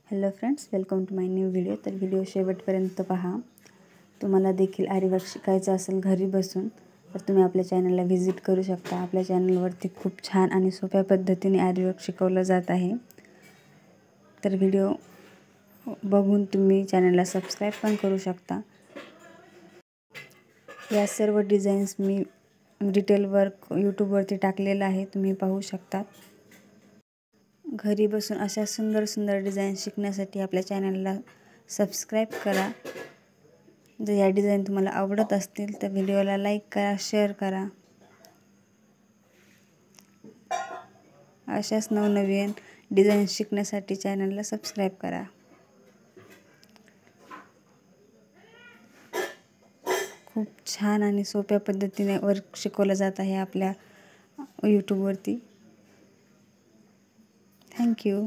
Hello friends, welcome to my new video. तर video शेवटपर्यंत पहा. तुम्हाला देखील आरीवर्क शिकायचं असेल घरी बसून तर तुम्ही आपल्या चॅनलला व्हिजिट करू शकता. आपल्या चॅनलवरती खूप छान आणि सोप्या पद्धतीने आरीवर्क शिकवलं जात आहे. तर व्हिडिओ बघून तुम्ही चॅनलला सबस्क्राईब पण करू शकता. या सर्व डिझाईन्स मी डिटेल वर्क यूट्यूबवरती टाकलेलं आहे, तुम्ही पाहू शकता. घरी बसून अशा सुंदर सुंदर डिझाईन शिकण्यासाठी आपल्या चॅनलला सबस्क्राईब करा. जर या डिझाईन तुम्हाला आवडत असतील तर व्हिडिओला लाईक करा, शेअर करा. अशाच नवनवीन डिझाईन शिकण्यासाठी चॅनलला सबस्क्राईब करा. खूप छान आणि सोप्या पद्धतीने वर्क शिकवलं जात आहे आपल्या यूट्यूबवरती. थँक्यू.